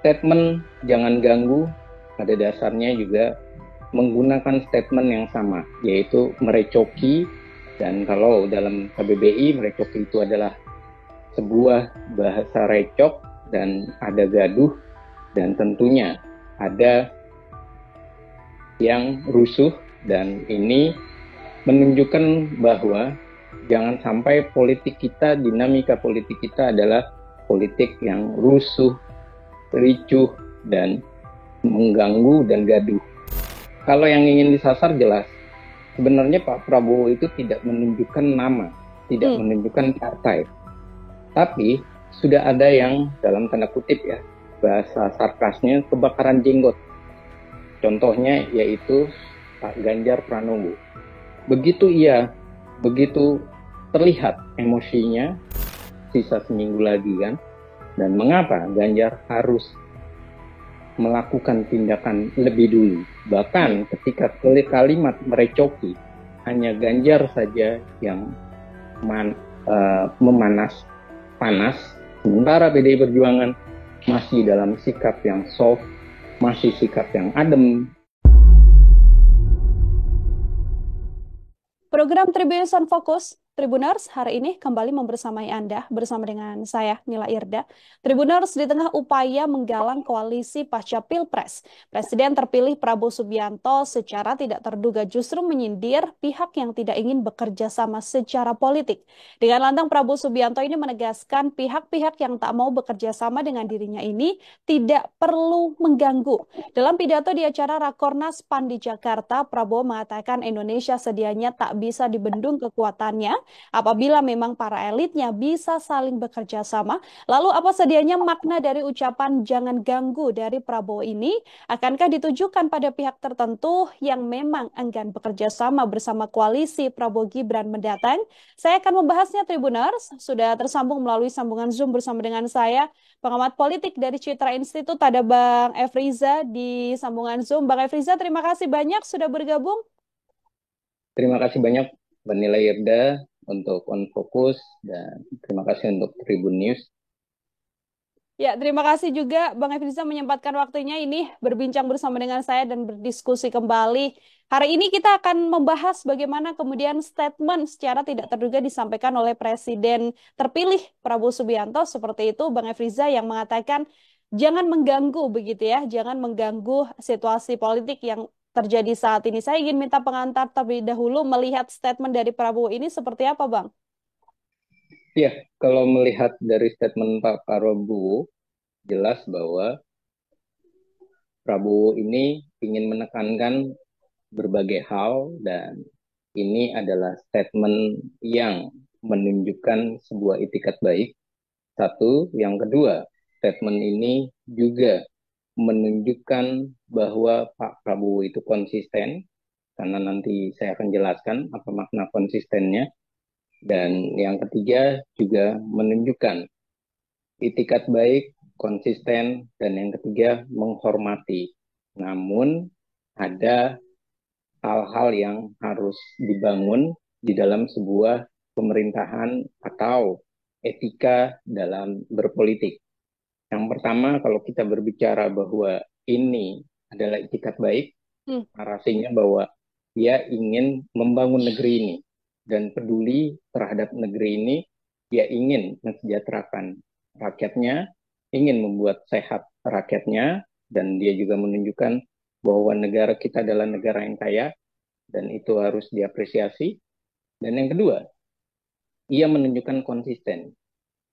Statement "jangan ganggu" pada dasarnya juga menggunakan statement yang sama, yaitu merecoki. Dan kalau dalam KBBI, merecoki itu adalah sebuah bahasa recok dan ada gaduh, dan tentunya ada yang rusuh, dan ini menunjukkan bahwa jangan sampai politik kita, dinamika politik kita adalah politik yang rusuh, ricuh, dan mengganggu dan gaduh. Kalau yang ingin disasar jelas, sebenarnya Pak Prabowo itu tidak menunjukkan nama, tidak menunjukkan partai. Tapi sudah ada yang dalam tanda kutip ya, bahasa sarkasnya kebakaran jenggot. Contohnya yaitu Pak Ganjar Pranowo. Begitu terlihat emosinya, sisa seminggu lagi kan, dan mengapa Ganjar harus melakukan tindakan lebih dulu. Bahkan ketika kalimat merecoki, hanya Ganjar saja yang panas, sementara PDI Perjuangan masih dalam sikap yang soft, masih sikap yang adem. Program Tribunnews on Focus, Tribuners hari ini kembali membersamai Anda bersama dengan saya, Nila Irda. Tribuners di tengah upaya menggalang koalisi pasca Pilpres, Presiden terpilih Prabowo Subianto secara tidak terduga justru menyindir pihak yang tidak ingin bekerja sama secara politik. Dengan lantang Prabowo Subianto ini menegaskan pihak-pihak yang tak mau bekerja sama dengan dirinya ini tidak perlu mengganggu. Dalam pidato di acara Rakornas PAN di Jakarta, Prabowo mengatakan Indonesia sedianya tak bisa dibendung kekuatannya apabila memang para elitnya bisa saling bekerja sama. Lalu apa sedianya makna dari ucapan "jangan ganggu" dari Prabowo ini? Akankah ditujukan pada pihak tertentu yang memang enggan bekerja sama bersama koalisi Prabowo Gibran mendatang? Saya akan membahasnya, Tribuners. Sudah tersambung melalui sambungan Zoom bersama dengan saya, pengamat politik dari Citra Institute, ada Bang Efriza di sambungan Zoom. Bang Efriza, terima kasih banyak sudah bergabung. Terima kasih banyak Mbak Nila Irda untuk On Focus, dan terima kasih untuk Tribun News. Ya, terima kasih juga Bang Efriza menyempatkan waktunya ini berbincang bersama dengan saya dan berdiskusi kembali. Hari ini kita akan membahas bagaimana kemudian statement secara tidak terduga disampaikan oleh Presiden terpilih Prabowo Subianto, seperti itu Bang Efriza, yang mengatakan jangan mengganggu begitu ya, jangan mengganggu situasi politik yang terjadi saat ini. Saya ingin minta pengantar terlebih dahulu melihat statement dari Prabowo ini seperti apa, Bang? Ya, kalau melihat dari statement Pak Prabowo, jelas bahwa Prabowo ini ingin menekankan berbagai hal, dan ini adalah statement yang menunjukkan sebuah itikat baik. Satu, yang kedua, statement ini juga menunjukkan bahwa Pak Prabowo itu konsisten, karena nanti saya akan jelaskan apa makna konsistennya. Dan yang ketiga juga menunjukkan itikat baik, konsisten, dan yang ketiga menghormati. Namun ada hal-hal yang harus dibangun di dalam sebuah pemerintahan atau etika dalam berpolitik. Yang pertama, kalau kita berbicara bahwa ini adalah itikat baik, Hmm. narasinya bahwa dia ingin membangun negeri ini dan peduli terhadap negeri ini, dia ingin mensejahterakan rakyatnya, ingin membuat sehat rakyatnya, dan dia juga menunjukkan bahwa negara kita adalah negara yang kaya, dan itu harus diapresiasi. Dan yang kedua, ia menunjukkan konsisten.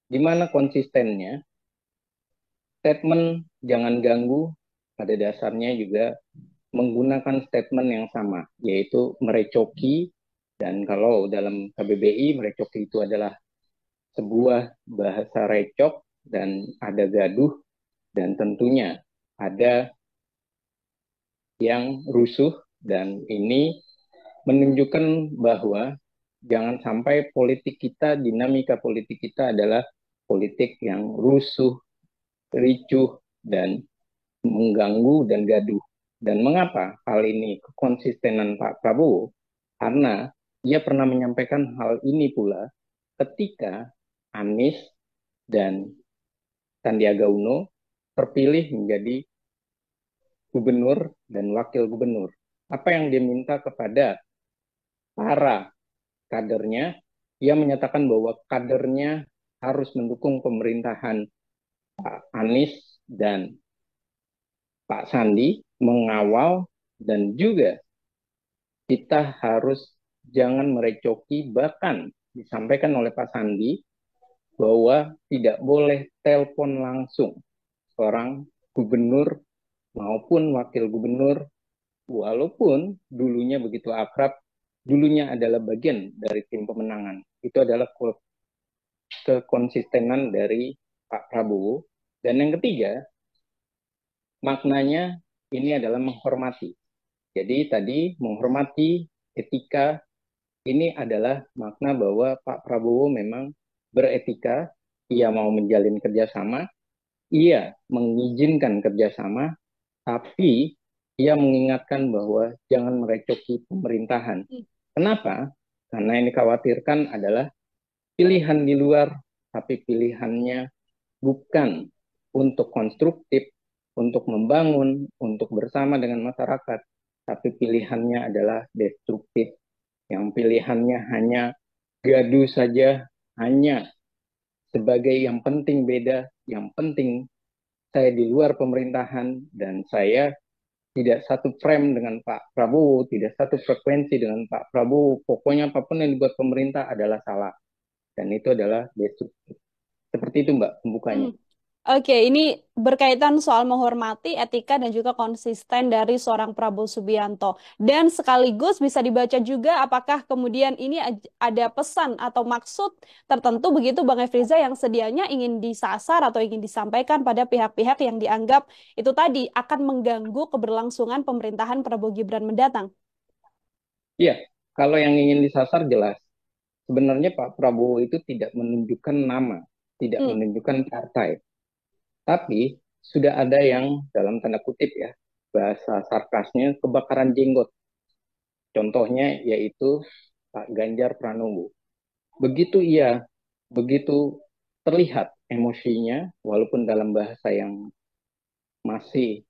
Di mana konsistennya? Statement "jangan ganggu" pada dasarnya juga menggunakan statement yang sama, yaitu merecoki. Dan kalau dalam KBBI, merecoki itu adalah sebuah bahasa recok dan ada gaduh, dan tentunya ada yang rusuh, dan ini menunjukkan bahwa jangan sampai politik kita, dinamika politik kita adalah politik yang rusuh, ricuh, dan mengganggu dan gaduh. Dan mengapa hal ini kekonsistenan Pak Prabowo? Karena ia pernah menyampaikan hal ini pula ketika Anies dan Sandiaga Uno terpilih menjadi gubernur dan wakil gubernur. Apa yang dia minta kepada para kadernya? Ia menyatakan bahwa kadernya harus mendukung pemerintahan Pak Anies dan Pak Sandi, mengawal, dan juga kita harus jangan merecoki, bahkan disampaikan oleh Pak Sandi bahwa tidak boleh telepon langsung seorang gubernur maupun wakil gubernur, walaupun dulunya begitu akrab, dulunya adalah bagian dari tim pemenangan. Itu adalah kekonsistenan dari Pak Prabowo. Dan yang ketiga, maknanya ini adalah menghormati. Jadi tadi menghormati etika ini adalah makna bahwa Pak Prabowo memang beretika, ia mau menjalin kerjasama, ia mengizinkan kerjasama, tapi ia mengingatkan bahwa jangan merecoki pemerintahan. Kenapa? Karena yang dikhawatirkan adalah pilihan di luar, tapi pilihannya bukan untuk konstruktif, untuk membangun, untuk bersama dengan masyarakat, tapi pilihannya adalah destruktif, yang pilihannya hanya gaduh saja, hanya sebagai yang penting beda, yang penting saya di luar pemerintahan dan saya tidak satu frame dengan Pak Prabowo, tidak satu frekuensi dengan Pak Prabowo, pokoknya apapun yang dibuat pemerintah adalah salah. Dan itu adalah destruktif. Seperti itu Mbak pembukanya. Oke, ini berkaitan soal menghormati etika dan juga konsisten dari seorang Prabowo Subianto. Dan sekaligus bisa dibaca juga apakah kemudian ini ada pesan atau maksud tertentu begitu Bang Efriza yang sedianya ingin disasar atau ingin disampaikan pada pihak-pihak yang dianggap itu tadi akan mengganggu keberlangsungan pemerintahan Prabowo Gibran mendatang. Iya, kalau yang ingin disasar jelas. Sebenarnya Pak Prabowo itu tidak menunjukkan nama, tidak Hmm, menunjukkan partai. Tapi sudah ada yang dalam tanda kutip ya, bahasa sarkasnya kebakaran jenggot. Contohnya yaitu Pak Ganjar Pranowo. Begitu terlihat emosinya, walaupun dalam bahasa yang masih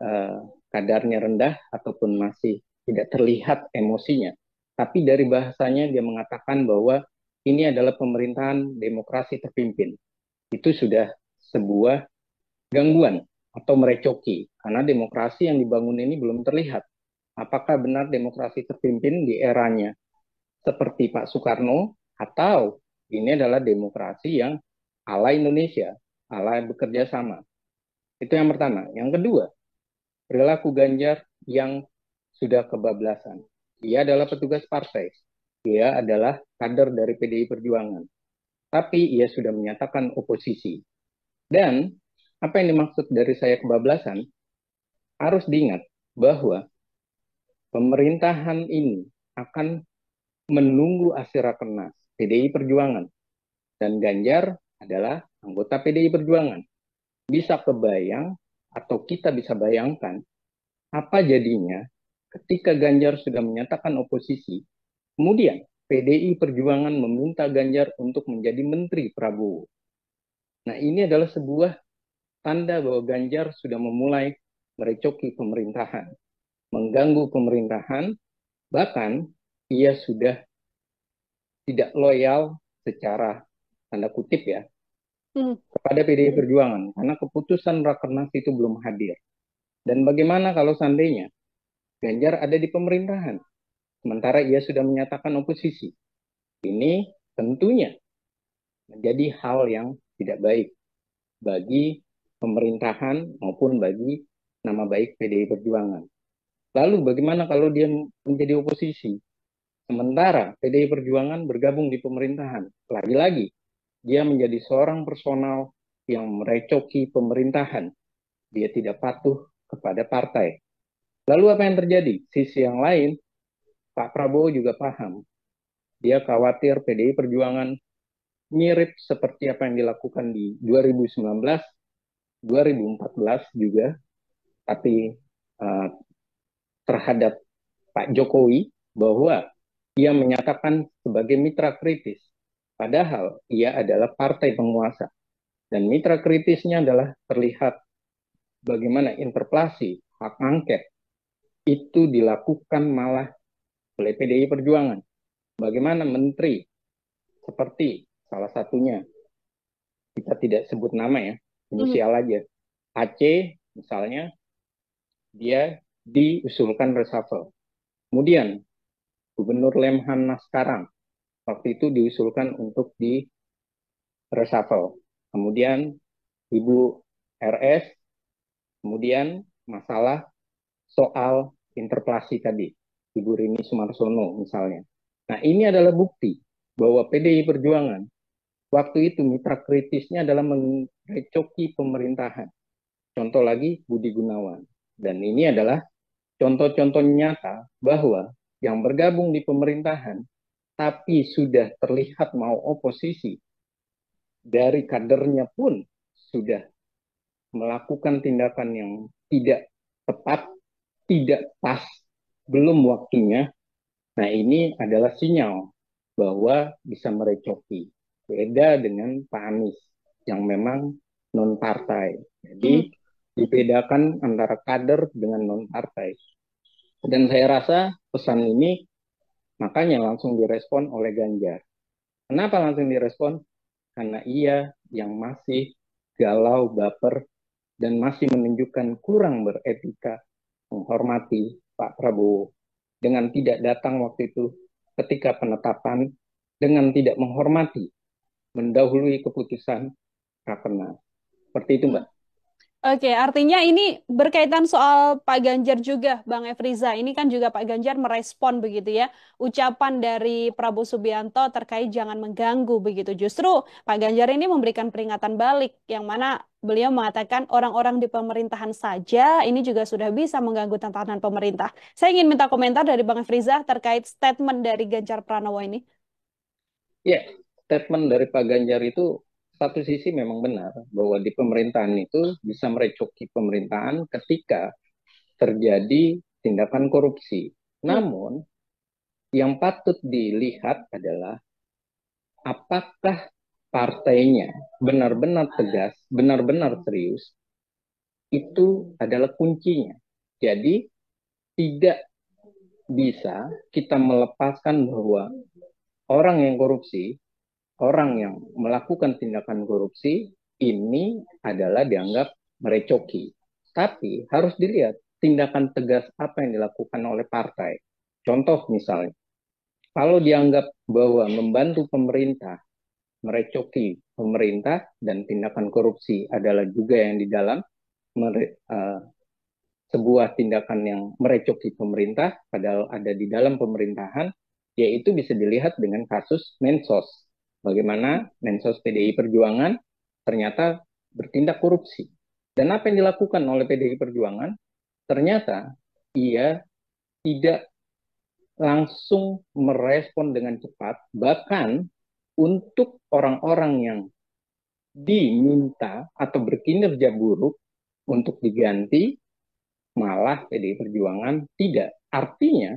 uh, kadarnya rendah ataupun masih tidak terlihat emosinya. Tapi dari bahasanya dia mengatakan bahwa ini adalah pemerintahan demokrasi terpimpin. Itu sudah sebuah gangguan atau merecoki karena demokrasi yang dibangun ini belum terlihat. Apakah benar demokrasi terpimpin di eranya seperti Pak Soekarno atau ini adalah demokrasi yang ala Indonesia, ala bekerja sama. Itu yang pertama. Yang kedua, perilaku Ganjar yang sudah kebablasan. Dia adalah petugas partai. Dia adalah kader dari PDI Perjuangan. Tapi ia sudah menyatakan oposisi. Dan apa yang dimaksud dari saya kebablasan, harus diingat bahwa pemerintahan ini akan menunggu hasil rakernas PDI Perjuangan. Dan Ganjar adalah anggota PDI Perjuangan. Bisa kebayang atau kita bisa bayangkan apa jadinya ketika Ganjar sudah menyatakan oposisi, kemudian PDI Perjuangan meminta Ganjar untuk menjadi Menteri Prabowo. Nah, ini adalah sebuah tanda bahwa Ganjar sudah memulai merecoki pemerintahan, mengganggu pemerintahan, bahkan ia sudah tidak loyal secara tanda kutip ya hmm. kepada PDI Perjuangan karena keputusan Rakernas itu belum hadir. Dan bagaimana kalau seandainya Ganjar ada di pemerintahan sementara ia sudah menyatakan oposisi? Ini tentunya menjadi hal yang tidak baik bagi pemerintahan maupun bagi nama baik PDI Perjuangan. Lalu bagaimana kalau dia menjadi oposisi? Sementara PDI Perjuangan bergabung di pemerintahan. Lagi-lagi, dia menjadi seorang personal yang merecoki pemerintahan. Dia tidak patuh kepada partai. Lalu apa yang terjadi? Sisi yang lain, Pak Prabowo juga paham. Dia khawatir PDI Perjuangan mirip seperti apa yang dilakukan di 2019, 2014 juga, tapi terhadap Pak Jokowi bahwa ia menyatakan sebagai mitra kritis. Padahal ia adalah partai penguasa. Dan mitra kritisnya adalah terlihat bagaimana interpelasi, hak angket, itu dilakukan malah oleh PDI Perjuangan. Bagaimana menteri seperti salah satunya, kita tidak sebut nama ya, inisial aja, Aceh misalnya, dia diusulkan reshuffle. Kemudian Gubernur Lemhanas sekarang waktu itu diusulkan untuk di reshuffle. Kemudian Ibu RS, kemudian masalah soal interpelasi tadi, Ibu Rini Sumarsono misalnya. Nah, ini adalah bukti bahwa PDI Perjuangan waktu itu mitra kritisnya adalah merecoki pemerintahan. Contoh lagi Budi Gunawan. Dan ini adalah contoh-contoh nyata bahwa yang bergabung di pemerintahan tapi sudah terlihat mau oposisi, dari kadernya pun sudah melakukan tindakan yang tidak tepat, tidak pas, belum waktunya. Nah, ini adalah sinyal bahwa bisa merecoki. Beda dengan Pak Anies yang memang non-partai. Jadi, dibedakan antara kader dengan non-partai. Dan saya rasa pesan ini makanya langsung direspon oleh Ganjar. Kenapa langsung direspon? Karena ia yang masih galau, baper, dan masih menunjukkan kurang beretika menghormati Pak Prabowo dengan tidak datang waktu itu ketika penetapan, dengan tidak menghormati, mendahului keputusan Rakernas. Seperti itu, Mbak. Oke, artinya ini berkaitan soal Pak Ganjar juga, Bang Efriza. Ini kan juga Pak Ganjar merespon begitu ya, ucapan dari Prabowo Subianto terkait jangan mengganggu begitu. Justru Pak Ganjar ini memberikan peringatan balik, yang mana beliau mengatakan orang-orang di pemerintahan saja ini juga sudah bisa mengganggu tatanan pemerintah. Saya ingin minta komentar dari Bang Efriza terkait statement dari Ganjar Pranowo ini. Ya, statement dari Pak Ganjar itu satu sisi memang benar bahwa di pemerintahan itu bisa merecoki pemerintahan ketika terjadi tindakan korupsi. Hmm. Namun, yang patut dilihat adalah apakah partainya benar-benar tegas, benar-benar serius, itu adalah kuncinya. Jadi, tidak bisa kita melepaskan bahwa orang yang korupsi, orang yang melakukan tindakan korupsi, ini adalah dianggap merecoki. Tapi harus dilihat tindakan tegas apa yang dilakukan oleh partai. Contoh misalnya, kalau dianggap bahwa membantu pemerintah, merecoki pemerintah, dan tindakan korupsi adalah juga yang di dalam sebuah tindakan yang merecoki pemerintah, padahal ada di dalam pemerintahan, yaitu bisa dilihat dengan kasus Mensos. Bagaimana Mensos PDI Perjuangan ternyata bertindak korupsi. Dan apa yang dilakukan oleh PDI Perjuangan, ternyata ia tidak langsung merespon dengan cepat, bahkan untuk orang-orang yang diminta atau berkinerja buruk untuk diganti, malah PDI Perjuangan tidak. Artinya,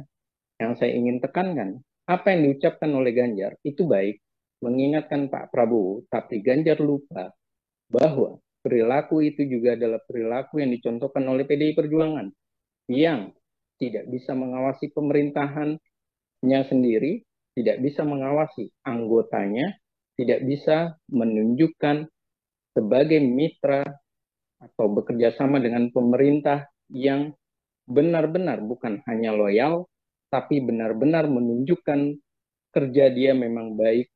yang saya ingin tekankan, apa yang diucapkan oleh Ganjar itu baik, mengingatkan Pak Prabowo, tapi Ganjar lupa bahwa perilaku itu juga adalah perilaku yang dicontohkan oleh PDI Perjuangan, yang tidak bisa mengawasi pemerintahannya sendiri, tidak bisa mengawasi anggotanya, tidak bisa menunjukkan sebagai mitra atau bekerja sama dengan pemerintah yang benar-benar bukan hanya loyal, tapi benar-benar menunjukkan kerja dia memang baik,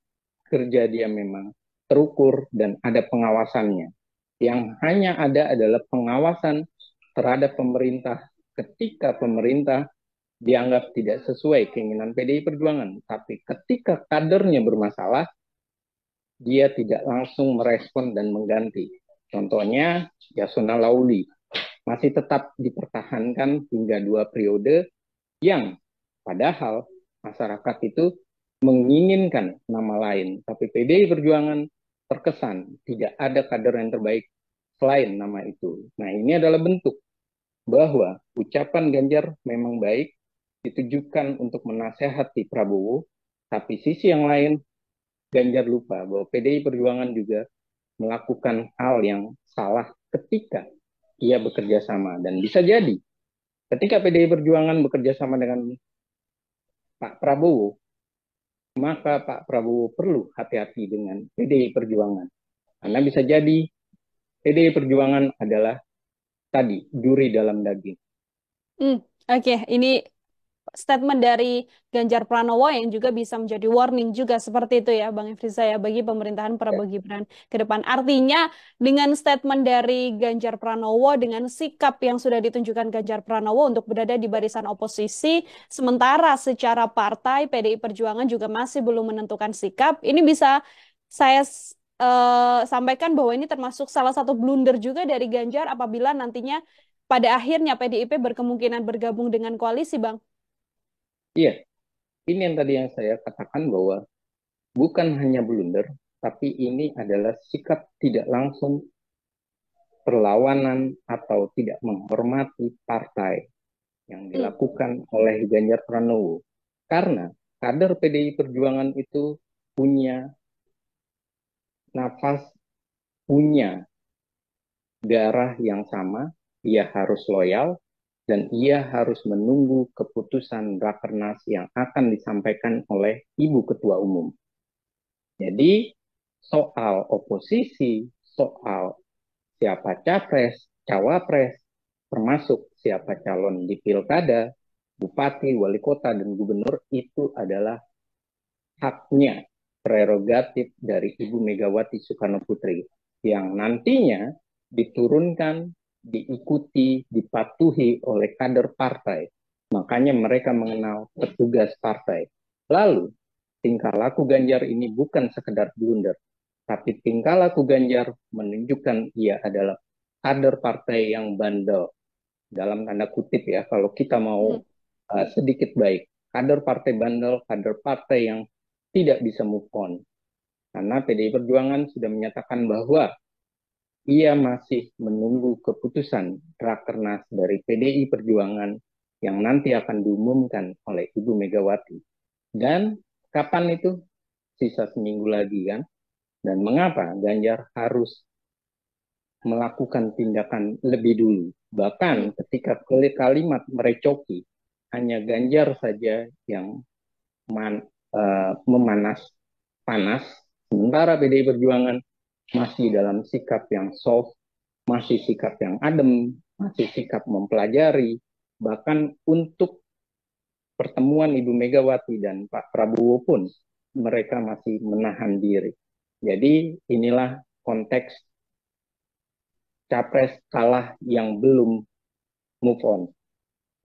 kerja dia memang terukur, dan ada pengawasannya. Yang hanya ada adalah pengawasan terhadap pemerintah ketika pemerintah dianggap tidak sesuai keinginan PDI Perjuangan. Tapi ketika kadernya bermasalah, dia tidak langsung merespon dan mengganti. Contohnya Yasona Lauli masih tetap dipertahankan hingga 2 periode, yang padahal masyarakat itu menginginkan nama lain. Tapi PDI Perjuangan terkesan tidak ada kader yang terbaik selain nama itu. Nah, ini adalah bentuk bahwa ucapan Ganjar memang baik, ditujukan untuk menasehati Prabowo, tapi sisi yang lain Ganjar lupa bahwa PDI Perjuangan juga melakukan hal yang salah ketika ia bekerja sama. Dan bisa jadi ketika PDI Perjuangan bekerja sama dengan Pak Prabowo, maka Pak Prabowo perlu hati-hati dengan PDI Perjuangan. Karena bisa jadi PDI Perjuangan adalah tadi duri dalam daging. Oke, ini statement dari Ganjar Pranowo yang juga bisa menjadi warning juga seperti itu ya Bang Efriza ya bagi pemerintahan Ya, Prabowo Gibran ke depan. Artinya dengan statement dari Ganjar Pranowo dengan sikap yang sudah ditunjukkan Ganjar Pranowo untuk berada di barisan oposisi, sementara secara partai PDI Perjuangan juga masih belum menentukan sikap. Ini bisa saya sampaikan bahwa ini termasuk salah satu blunder juga dari Ganjar apabila nantinya pada akhirnya PDIP berkemungkinan bergabung dengan koalisi, Bang. iya, ini yang tadi yang saya katakan bahwa bukan hanya blunder, tapi ini adalah sikap tidak langsung perlawanan atau tidak menghormati partai yang Hmm, dilakukan oleh Ganjar Pranowo. Karena kader PDI Perjuangan itu punya nafas, punya darah yang sama, ia harus loyal, dan ia harus menunggu keputusan Rakernas yang akan disampaikan oleh Ibu Ketua Umum. Jadi soal oposisi, soal siapa capres, cawapres, termasuk siapa calon di pilkada, bupati, wali kota, dan gubernur itu adalah haknya, prerogatif dari Ibu Megawati Soekarno Putri yang nantinya diturunkan, diikuti, dipatuhi oleh kader partai. Makanya mereka mengenal petugas partai. Lalu, tingkah laku Ganjar ini bukan sekedar blunder, tapi tingkah laku Ganjar menunjukkan ia adalah kader partai yang bandel. Dalam tanda kutip ya, kalau kita mau hmm, sedikit baik. Kader partai bandel, kader partai yang tidak bisa move on. Karena PDI Perjuangan sudah menyatakan bahwa ia masih menunggu keputusan Rakernas dari PDI Perjuangan yang nanti akan diumumkan oleh Ibu Megawati. Dan kapan itu? Sisa seminggu lagi kan? Dan mengapa Ganjar harus melakukan tindakan lebih dulu? Bahkan hmm, ketika kalimat merecoki, hanya Ganjar saja yang memanas panas, sementara PDI Perjuangan masih dalam sikap yang soft, masih sikap yang adem, masih sikap mempelajari, bahkan untuk pertemuan Ibu Megawati dan Pak Prabowo pun mereka masih menahan diri. Jadi inilah konteks capres kalah yang belum move on.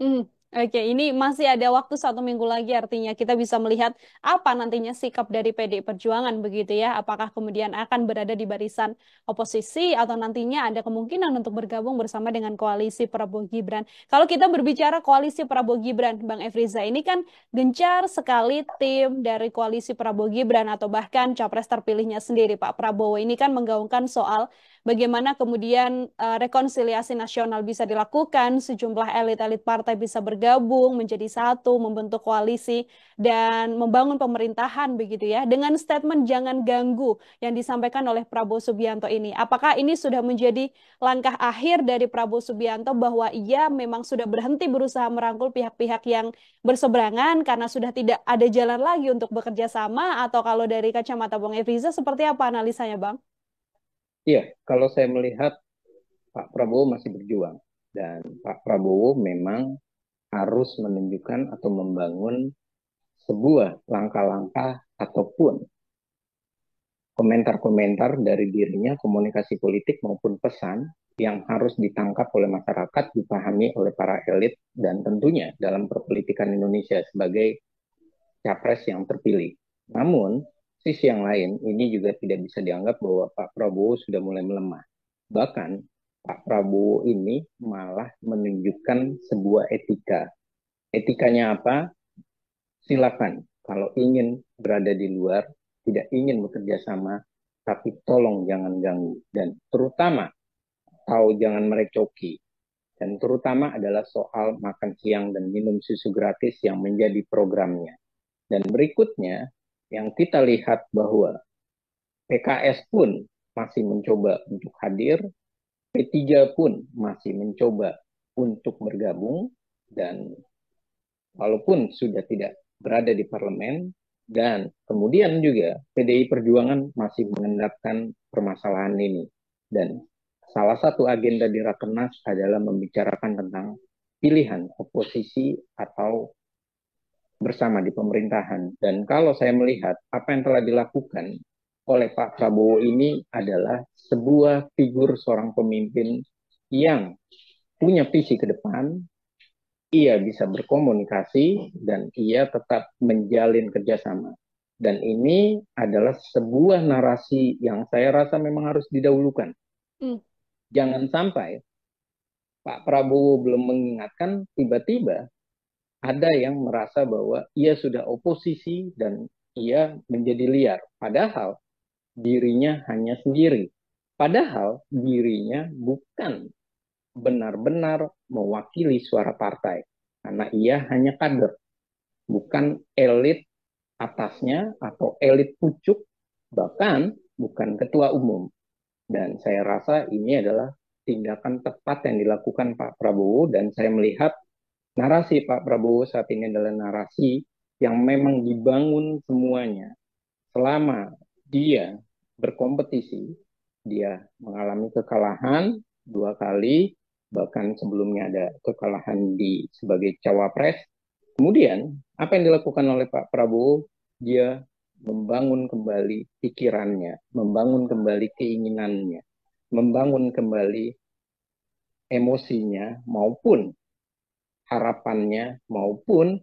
hmm. Oke, ini masih ada waktu 1 minggu lagi artinya kita bisa melihat apa nantinya sikap dari PDI Perjuangan begitu ya. Apakah kemudian akan berada di barisan oposisi atau nantinya ada kemungkinan untuk bergabung bersama dengan koalisi Prabowo Gibran. Kalau kita berbicara koalisi Prabowo Gibran, Bang Efriza, ini kan gencar sekali tim dari koalisi Prabowo Gibran atau bahkan capres terpilihnya sendiri Pak Prabowo ini kan menggaungkan soal bagaimana kemudian rekonsiliasi nasional bisa dilakukan, sejumlah elit-elit partai bisa bergabung menjadi satu, membentuk koalisi dan membangun pemerintahan begitu ya. Dengan statement jangan ganggu yang disampaikan oleh Prabowo Subianto ini. Apakah ini sudah menjadi langkah akhir dari Prabowo Subianto bahwa ia memang sudah berhenti berusaha merangkul pihak-pihak yang berseberangan karena sudah tidak ada jalan lagi untuk bekerja sama atau kalau dari kacamata Bang Efriza seperti apa analisanya, Bang? Iya, kalau saya melihat Pak Prabowo masih berjuang dan Pak Prabowo memang harus menunjukkan atau membangun sebuah langkah-langkah ataupun komentar-komentar dari dirinya, komunikasi politik maupun pesan yang harus ditangkap oleh masyarakat, dipahami oleh para elit, dan tentunya dalam perpolitikan Indonesia sebagai capres yang terpilih. Namun, sisi yang lain, ini juga tidak bisa dianggap bahwa Pak Prabowo sudah mulai melemah. Bahkan, Pak Prabowo ini malah menunjukkan sebuah etika. Etikanya apa? Silakan. Kalau ingin berada di luar, tidak ingin bekerja sama, tapi tolong jangan ganggu. Dan terutama, tahu jangan merecoki. Dan terutama adalah soal makan siang dan minum susu gratis yang menjadi programnya. Dan berikutnya, yang kita lihat bahwa PKS pun masih mencoba untuk hadir, P3 pun masih mencoba untuk bergabung, dan walaupun sudah tidak berada di parlemen, dan kemudian juga PDI Perjuangan masih mengendapkan permasalahan ini. Dan salah satu agenda di Rakernas adalah membicarakan tentang pilihan oposisi atau bersama di pemerintahan. Dan kalau saya melihat apa yang telah dilakukan oleh Pak Prabowo ini adalah sebuah figur seorang pemimpin yang punya visi ke depan, ia bisa berkomunikasi, dan ia tetap menjalin kerjasama. Dan ini adalah sebuah narasi yang saya rasa memang harus didahulukan. Hmm. Jangan sampai Pak Prabowo belum mengingatkan, tiba-tiba ada yang merasa bahwa ia sudah oposisi dan ia menjadi liar. Padahal dirinya hanya sendiri. Padahal dirinya bukan benar-benar mewakili suara partai. Karena ia hanya kader, bukan elit atasnya atau elit pucuk, bahkan bukan ketua umum. Dan saya rasa ini adalah tindakan tepat yang dilakukan Pak Prabowo, dan saya melihat narasi Pak Prabowo saat ini adalah narasi yang memang dibangun semuanya. Selama dia berkompetisi, dia mengalami kekalahan 2 kali, bahkan sebelumnya ada kekalahan di sebagai cawapres. Kemudian, apa yang dilakukan oleh Pak Prabowo? Dia membangun kembali pikirannya, membangun kembali keinginannya, membangun kembali emosinya maupun harapannya maupun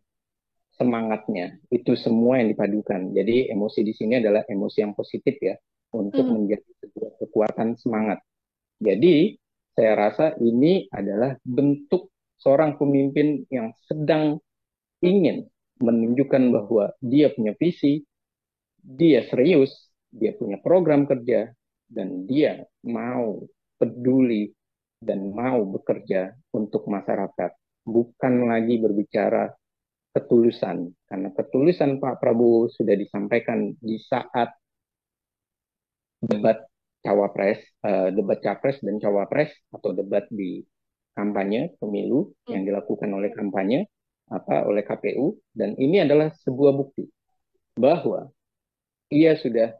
semangatnya. Itu semua yang dipadukan. Jadi emosi di sini adalah emosi yang positif ya, untuk menjadi sebuah kekuatan semangat. Jadi saya rasa ini adalah bentuk seorang pemimpin yang sedang ingin menunjukkan bahwa dia punya visi, dia serius, dia punya program kerja, dan dia mau peduli dan mau bekerja untuk masyarakat. Bukan lagi berbicara ketulusan, karena ketulusan Pak Prabowo sudah disampaikan di saat debat cawapres, debat capres dan cawapres, atau debat di kampanye pemilu yang dilakukan oleh kampanye oleh KPU. Dan ini adalah sebuah bukti bahwa ia sudah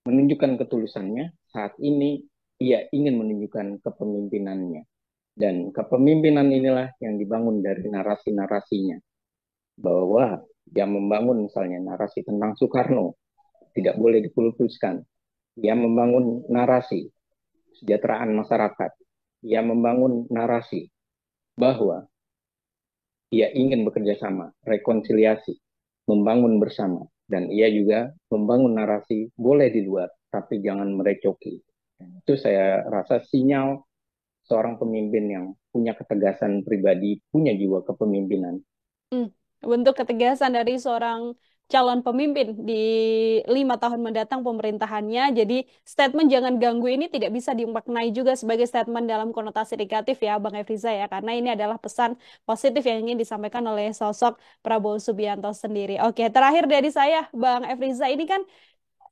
menunjukkan ketulusannya. Saat ini ia ingin menunjukkan kepemimpinannya, dan kepemimpinan inilah yang dibangun dari narasi-narasinya, bahwa dia membangun misalnya narasi tentang Soekarno tidak boleh dikultuskan. Dia membangun narasi kesejahteraan masyarakat. Ia membangun narasi bahwa ia ingin bekerja sama, rekonsiliasi, membangun bersama. Dan ia juga membangun narasi boleh di luar, tapi jangan merecoki. Itu saya rasa sinyal seorang pemimpin yang punya ketegasan pribadi, punya jiwa kepemimpinan. Bentuk ketegasan dari seorang calon pemimpin di 5 tahun mendatang pemerintahannya. Jadi statement jangan ganggu ini tidak bisa dimaknai juga sebagai statement dalam konotasi negatif ya Bang Efriza ya. Karena ini adalah pesan positif yang ingin disampaikan oleh sosok Prabowo Subianto sendiri. Oke, terakhir dari saya Bang Efriza, ini kan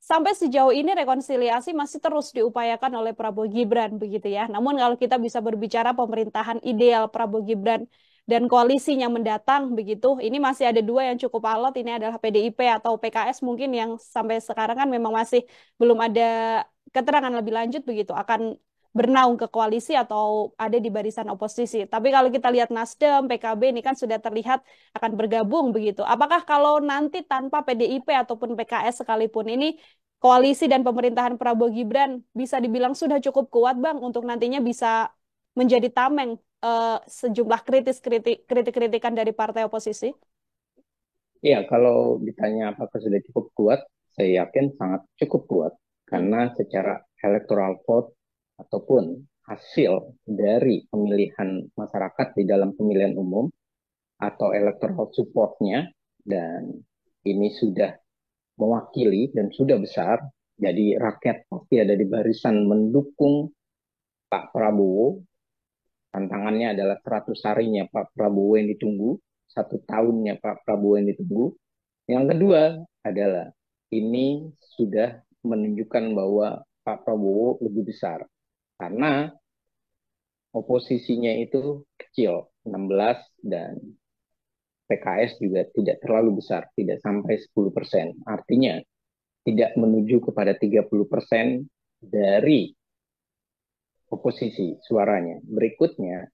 sampai sejauh ini rekonsiliasi masih terus diupayakan oleh Prabowo Gibran begitu ya. Namun kalau kita bisa berbicara pemerintahan ideal Prabowo Gibran dan koalisinya mendatang begitu, ini masih ada dua yang cukup alot. Ini adalah PDIP atau PKS mungkin yang sampai sekarang kan memang masih belum ada keterangan lebih lanjut begitu akan bernaung ke koalisi atau ada di barisan oposisi. Tapi kalau kita lihat Nasdem, PKB ini kan sudah terlihat akan bergabung begitu. Apakah kalau nanti tanpa PDIP ataupun PKS sekalipun ini koalisi dan pemerintahan Prabowo Gibran bisa dibilang sudah cukup kuat Bang untuk nantinya bisa menjadi tameng sejumlah kritik-kritikan dari partai oposisi? Ya, kalau ditanya apakah sudah cukup kuat, saya yakin sangat cukup kuat. Karena secara electoral vote ataupun hasil dari pemilihan masyarakat di dalam pemilihan umum atau electoral supportnya, dan ini sudah mewakili dan sudah besar, jadi rakyat pasti ada di barisan mendukung Pak Prabowo. Tantangannya adalah 100 harinya Pak Prabowo yang ditunggu, 1 tahunnya Pak Prabowo yang ditunggu. Yang kedua adalah ini sudah menunjukkan bahwa Pak Prabowo lebih besar. Karena oposisinya itu kecil, 16, dan PKS juga tidak terlalu besar, tidak sampai 10%. Artinya tidak menuju kepada 30% dari oposisi suaranya. Berikutnya,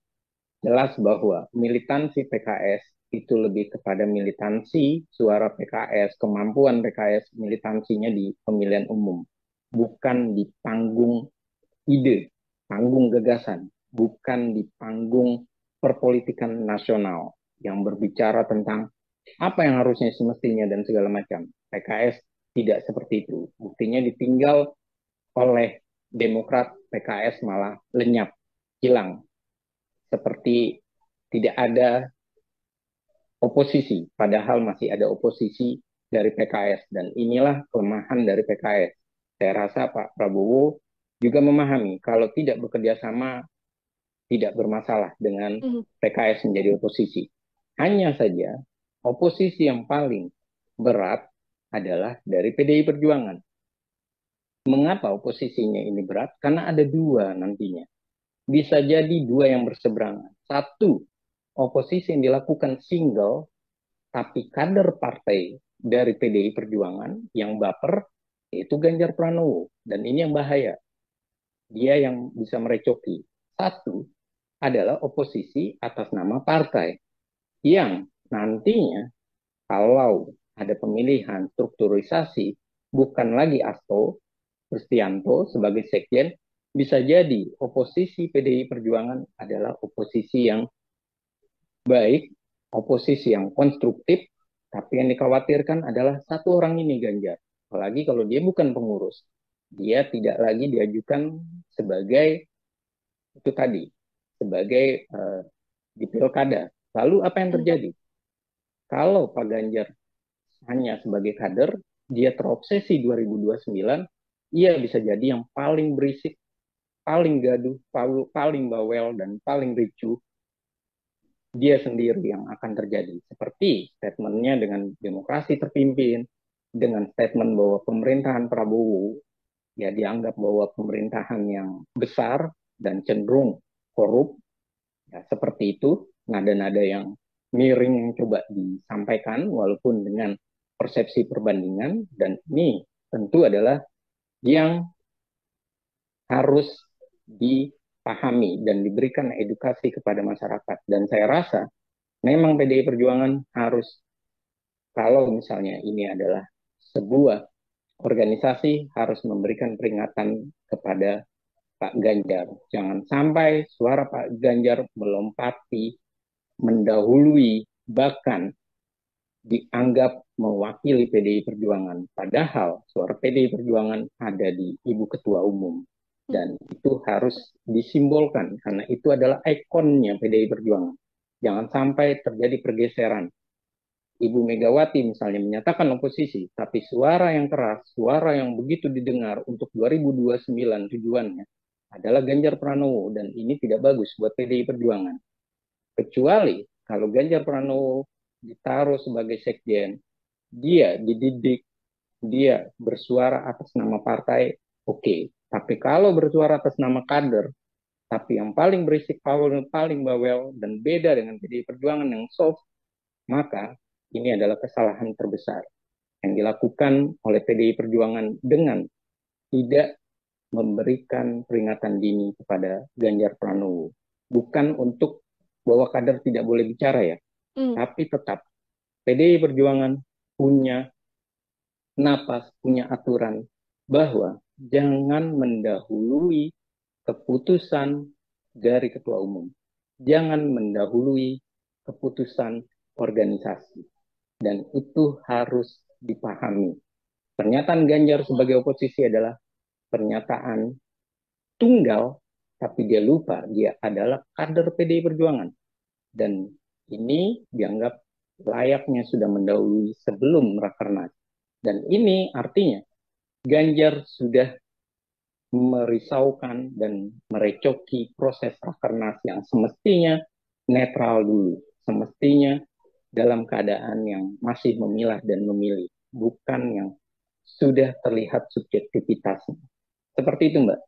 jelas bahwa militansi PKS itu lebih kepada militansi suara PKS, kemampuan PKS militansinya di pemilihan umum, bukan di panggung ide, panggung gagasan, bukan di panggung perpolitikan nasional yang berbicara tentang apa yang harusnya semestinya dan segala macam. PKS tidak seperti itu. Buktinya ditinggal oleh Demokrat, PKS malah lenyap, hilang. Seperti tidak ada oposisi, padahal masih ada oposisi dari PKS. Dan inilah kelemahan dari PKS. Saya rasa Pak Prabowo juga memahami kalau tidak bekerja sama tidak bermasalah dengan PKS menjadi oposisi. Hanya saja oposisi yang paling berat adalah dari PDI Perjuangan. Mengapa oposisinya ini berat? Karena ada dua nantinya. Bisa jadi dua yang berseberangan. Satu, oposisi yang dilakukan single, tapi kader partai dari PDI Perjuangan yang baper, yaitu Ganjar Pranowo. Dan ini yang bahaya. Dia yang bisa merecoki. Satu adalah oposisi atas nama partai yang nantinya kalau ada pemilihan strukturisasi bukan lagi Asto Kristianto sebagai sekjen, bisa jadi oposisi PDI Perjuangan adalah oposisi yang baik, oposisi yang konstruktif, tapi yang dikhawatirkan adalah satu orang ini Ganjar. Apalagi kalau dia bukan pengurus. Dia tidak lagi diajukan sebagai itu tadi, sebagai di pilkada. Lalu apa yang terjadi? Kalau Pak Ganjar hanya sebagai kader, dia terobsesi 2029, ia bisa jadi yang paling berisik, paling gaduh, paling bawel, dan paling ricuh. Dia sendiri yang akan terjadi. Seperti statementnya dengan demokrasi terpimpin, dengan statement bahwa pemerintahan Prabowo ya dianggap bahwa pemerintahan yang besar dan cenderung korup, ya, seperti itu nada-nada yang miring yang coba disampaikan walaupun dengan persepsi perbandingan, dan ini tentu adalah yang harus dipahami dan diberikan edukasi kepada masyarakat. Dan saya rasa memang PDI Perjuangan harus, kalau misalnya ini adalah sebuah organisasi, harus memberikan peringatan kepada Pak Ganjar. Jangan sampai suara Pak Ganjar melompati, mendahului, bahkan dianggap mewakili PDI Perjuangan. Padahal suara PDI Perjuangan ada di Ibu Ketua Umum. Dan itu harus disimbolkan karena itu adalah ikonnya PDI Perjuangan. Jangan sampai terjadi pergeseran. Ibu Megawati misalnya menyatakan oposisi, tapi suara yang keras, suara yang begitu didengar untuk 2029 tujuannya adalah Ganjar Pranowo, dan ini tidak bagus buat PDI Perjuangan. Kecuali kalau Ganjar Pranowo ditaruh sebagai sekjen, dia dididik, dia bersuara atas nama partai, oke. Tapi kalau bersuara atas nama kader, tapi yang paling berisik, paling bawel, dan beda dengan PDI Perjuangan yang soft, maka ini adalah kesalahan terbesar yang dilakukan oleh PDI Perjuangan dengan tidak memberikan peringatan dini kepada Ganjar Pranowo. Bukan untuk bahwa kader tidak boleh bicara ya, tapi tetap PDI Perjuangan punya napas, punya aturan bahwa jangan mendahului keputusan dari ketua umum. Jangan mendahului keputusan organisasi. Dan itu harus dipahami. Pernyataan Ganjar sebagai oposisi adalah pernyataan tunggal, tapi dia lupa dia adalah kader PDI Perjuangan. Dan ini dianggap layaknya sudah mendahului sebelum Rakernas. Dan ini artinya Ganjar sudah merisaukan dan merecoki proses Rakernas yang semestinya netral dulu. Semestinya dalam keadaan yang masih memilah dan memilih, bukan yang sudah terlihat subjektivitasnya. Seperti itu, Mbak.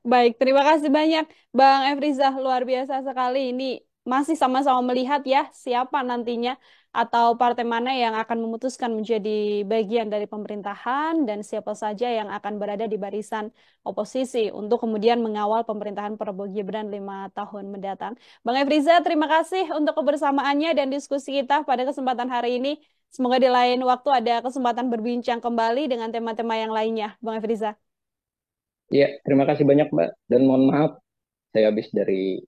Baik, terima kasih banyak Bang Efrizah, luar biasa sekali. Ini masih sama-sama melihat ya siapa nantinya atau partai mana yang akan memutuskan menjadi bagian dari pemerintahan dan siapa saja yang akan berada di barisan oposisi untuk kemudian mengawal pemerintahan Prabowo Gibran 5 tahun mendatang. Bang Efrizah, terima kasih untuk kebersamaannya dan diskusi kita pada kesempatan hari ini. Semoga di lain waktu ada kesempatan berbincang kembali dengan tema-tema yang lainnya, Bang Efrizah. Iya, terima kasih banyak, Mbak. Dan mohon maaf, saya habis dari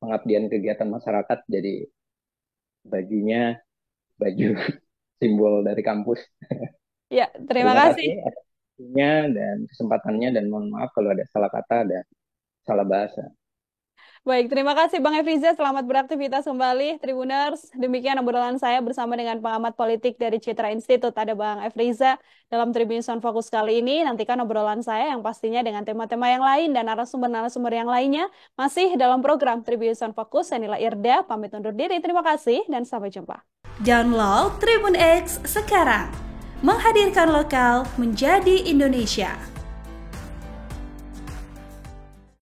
pengabdian kegiatan masyarakat, jadi bajunya baju simbol dari kampus. Ya, terima Terima kasih. kasih atas waktunya dan kesempatannya, dan mohon maaf kalau ada salah kata dan salah bahasa. Baik, terima kasih Bang Efriza. Selamat beraktivitas kembali, Tribuners. Demikian obrolan saya bersama dengan pengamat politik dari Citra Institute. Ada Bang Efriza dalam Tribun Sound Fokus kali ini. Nantikan obrolan saya yang pastinya dengan tema-tema yang lain dan narasumber-narasumber yang lainnya. Masih dalam program Tribun Sound Fokus. Saya Nila Irda, pamit undur diri. Terima kasih dan sampai jumpa. Download Tribun X sekarang. Menghadirkan lokal menjadi Indonesia.